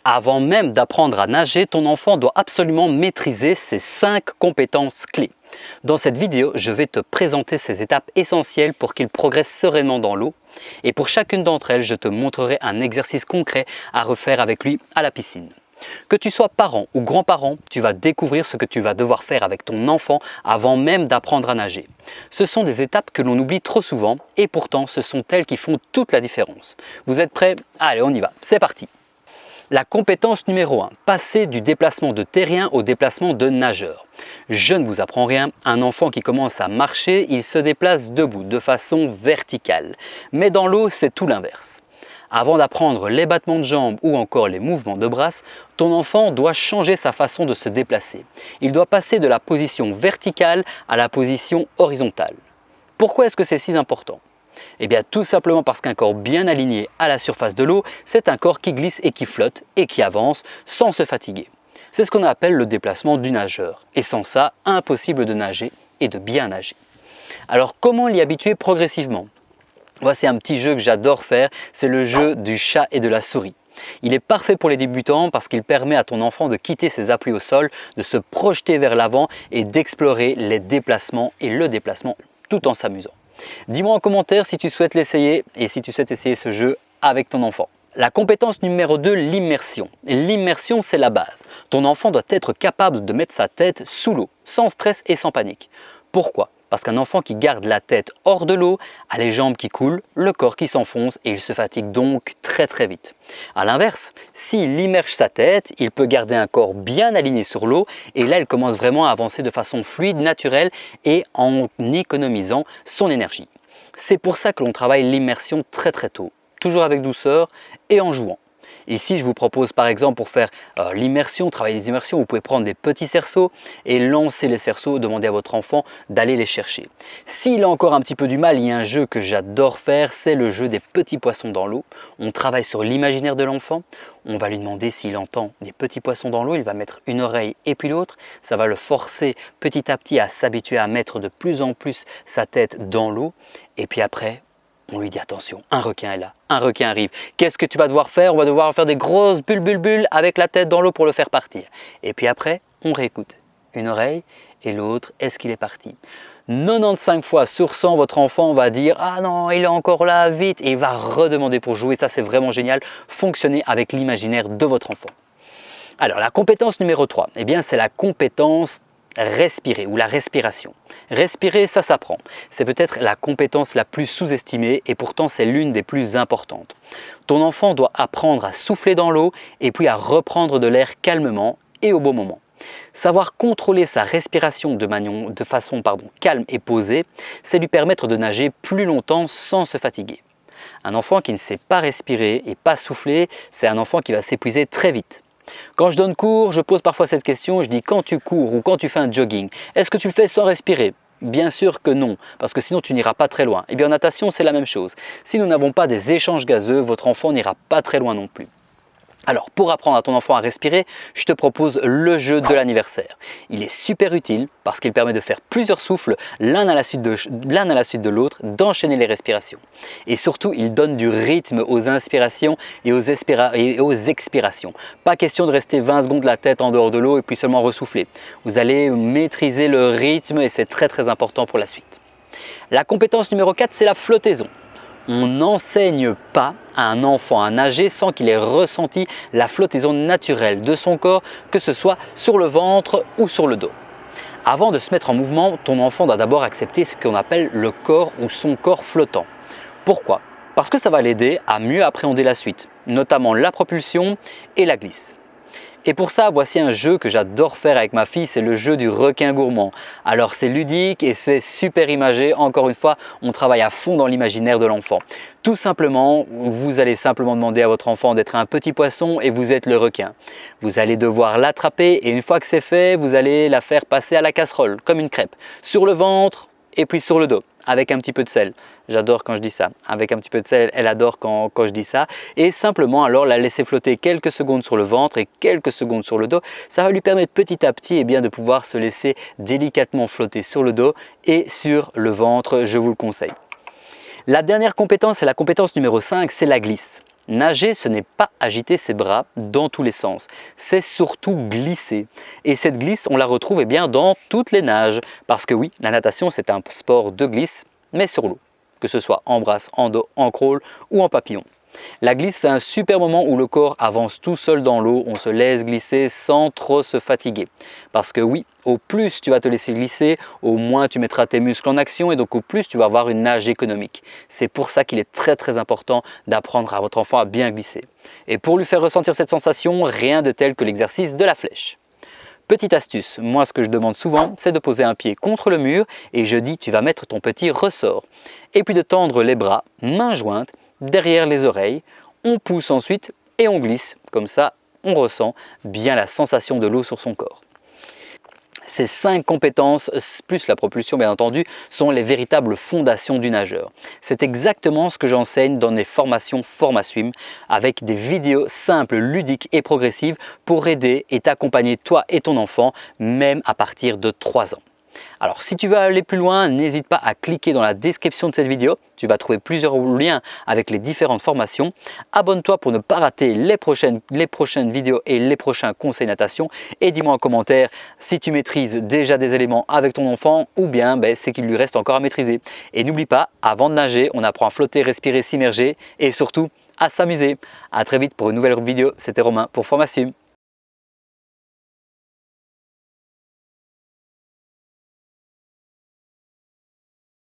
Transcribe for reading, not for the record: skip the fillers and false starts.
Avant même d'apprendre à nager, ton enfant doit absolument maîtriser ces 5 compétences clés. Dans cette vidéo, je vais te présenter ces étapes essentielles pour qu'il progresse sereinement dans l'eau. Et pour chacune d'entre elles, je te montrerai un exercice concret à refaire avec lui à la piscine. Que tu sois parent ou grand-parent, tu vas découvrir ce que tu vas devoir faire avec ton enfant avant même d'apprendre à nager. Ce sont des étapes que l'on oublie trop souvent et pourtant ce sont elles qui font toute la différence. Vous êtes prêts? Allez, on y va, c'est parti! La compétence numéro 1, passer du déplacement de terrien au déplacement de nageur. Je ne vous apprends rien, un enfant qui commence à marcher, il se déplace debout de façon verticale. Mais dans l'eau, c'est tout l'inverse. Avant d'apprendre les battements de jambes ou encore les mouvements de bras, ton enfant doit changer sa façon de se déplacer. Il doit passer de la position verticale à la position horizontale. Pourquoi est-ce que c'est si important ? Eh bien tout simplement parce qu'un corps bien aligné à la surface de l'eau, c'est un corps qui glisse et qui flotte et qui avance sans se fatiguer. C'est ce qu'on appelle le déplacement du nageur. Et sans ça, impossible de nager et de bien nager. Alors comment l'y habituer progressivement ? Voici un petit jeu que j'adore faire, c'est le jeu du chat et de la souris. Il est parfait pour les débutants parce qu'il permet à ton enfant de quitter ses appuis au sol, de se projeter vers l'avant et d'explorer les déplacements et le déplacement tout en s'amusant. Dis-moi en commentaire si tu souhaites l'essayer et si tu souhaites essayer ce jeu avec ton enfant. La compétence numéro 2, l'immersion. L'immersion, c'est la base. Ton enfant doit être capable de mettre sa tête sous l'eau, sans stress et sans panique. Pourquoi ? Parce qu'un enfant qui garde la tête hors de l'eau a les jambes qui coulent, le corps qui s'enfonce et il se fatigue donc très vite. A l'inverse, s'il immerge sa tête, il peut garder un corps bien aligné sur l'eau et là il commence vraiment à avancer de façon fluide, naturelle et en économisant son énergie. C'est pour ça que l'on travaille l'immersion très tôt, toujours avec douceur et en jouant. Ici, je vous propose par exemple pour faire l'immersion, travailler les immersions, vous pouvez prendre des petits cerceaux et lancer les cerceaux, demander à votre enfant d'aller les chercher. S'il a encore un petit peu du mal, il y a un jeu que j'adore faire, c'est le jeu des petits poissons dans l'eau. On travaille sur l'imaginaire de l'enfant, on va lui demander s'il entend des petits poissons dans l'eau, il va mettre une oreille et puis l'autre, ça va le forcer petit à petit à s'habituer à mettre de plus en plus sa tête dans l'eau et puis après, on lui dit attention, un requin est là, un requin arrive. Qu'est-ce que tu vas devoir faire ? On va devoir faire des grosses bulles avec la tête dans l'eau pour le faire partir. Et puis après, on réécoute. Une oreille et l'autre, est-ce qu'il est parti ? 95 fois sur 100, votre enfant va dire « Ah non, il est encore là, vite !» et il va redemander pour jouer. Ça, c'est vraiment génial. Fonctionnez avec l'imaginaire de votre enfant. Alors, la compétence numéro 3, eh bien, c'est la compétence respirer ou la respiration. Respirer, ça s'apprend. C'est peut-être la compétence la plus sous-estimée et pourtant c'est l'une des plus importantes. Ton enfant doit apprendre à souffler dans l'eau et puis à reprendre de l'air calmement et au bon moment. Savoir contrôler sa respiration de façon calme et posée, c'est lui permettre de nager plus longtemps sans se fatiguer. Un enfant qui ne sait pas respirer et pas souffler, c'est un enfant qui va s'épuiser très vite. Quand je donne cours, je pose parfois cette question, je dis quand tu cours ou quand tu fais un jogging, est-ce que tu le fais sans respirer ? Bien sûr que non, parce que sinon tu n'iras pas très loin. Et bien en natation, c'est la même chose. Si nous n'avons pas des échanges gazeux, votre enfant n'ira pas très loin non plus. Alors, pour apprendre à ton enfant à respirer, je te propose le jeu de l'anniversaire. Il est super utile parce qu'il permet de faire plusieurs souffles l'un à la suite de l'autre, d'enchaîner les respirations. Et surtout, il donne du rythme aux inspirations et aux expirations. Pas question de rester 20 secondes la tête en dehors de l'eau et puis seulement ressouffler. Vous allez maîtriser le rythme et c'est très important pour la suite. La compétence numéro 4, c'est la flottaison. On n'enseigne pas à un enfant à nager sans qu'il ait ressenti la flottaison naturelle de son corps, que ce soit sur le ventre ou sur le dos. Avant de se mettre en mouvement, ton enfant doit d'abord accepter ce qu'on appelle le corps ou son corps flottant. Pourquoi ? Parce que ça va l'aider à mieux appréhender la suite, notamment la propulsion et la glisse. Et pour ça, voici un jeu que j'adore faire avec ma fille, c'est le jeu du requin gourmand. Alors c'est ludique et c'est super imagé, encore une fois, on travaille à fond dans l'imaginaire de l'enfant. Tout simplement, vous allez simplement demander à votre enfant d'être un petit poisson et vous êtes le requin. Vous allez devoir l'attraper et une fois que c'est fait, vous allez la faire passer à la casserole, comme une crêpe, sur le ventre et puis sur le dos, avec un petit peu de sel. J'adore quand je dis ça. Avec un petit peu de sel, elle adore quand je dis ça. Et simplement alors la laisser flotter quelques secondes sur le ventre et quelques secondes sur le dos. Ça va lui permettre petit à petit de pouvoir se laisser délicatement flotter sur le dos et sur le ventre, je vous le conseille. La dernière compétence, c'est la compétence numéro 5, c'est la glisse. Nager, ce n'est pas agiter ses bras dans tous les sens, c'est surtout glisser. Et cette glisse, on la retrouve dans toutes les nages. Parce que oui, la natation, c'est un sport de glisse, mais sur l'eau. Que ce soit en brasse, en dos, en crawl ou en papillon. La glisse, c'est un super moment où le corps avance tout seul dans l'eau, on se laisse glisser sans trop se fatiguer. Parce que oui, au plus tu vas te laisser glisser, au moins tu mettras tes muscles en action et donc au plus tu vas avoir une nage économique. C'est pour ça qu'il est très important d'apprendre à votre enfant à bien glisser. Et pour lui faire ressentir cette sensation, rien de tel que l'exercice de la flèche. Petite astuce, moi ce que je demande souvent, c'est de poser un pied contre le mur et je dis tu vas mettre ton petit ressort. Et puis de tendre les bras, mains jointes, derrière les oreilles, on pousse ensuite et on glisse. Comme ça, on ressent bien la sensation de l'eau sur son corps. Ces 5 compétences, plus la propulsion bien entendu, sont les véritables fondations du nageur. C'est exactement ce que j'enseigne dans mes formations FormaSwim avec des vidéos simples, ludiques et progressives pour aider et t'accompagner toi et ton enfant, même à partir de 3 ans. Alors si tu veux aller plus loin, n'hésite pas à cliquer dans la description de cette vidéo. Tu vas trouver plusieurs liens avec les différentes formations. Abonne-toi pour ne pas rater les prochaines vidéos et les prochains conseils natation. Et dis-moi en commentaire si tu maîtrises déjà des éléments avec ton enfant ou bien c'est qu'il lui reste encore à maîtriser. Et n'oublie pas, avant de nager, on apprend à flotter, respirer, s'immerger et surtout à s'amuser. A très vite pour une nouvelle vidéo. C'était Romain pour FormaSwim.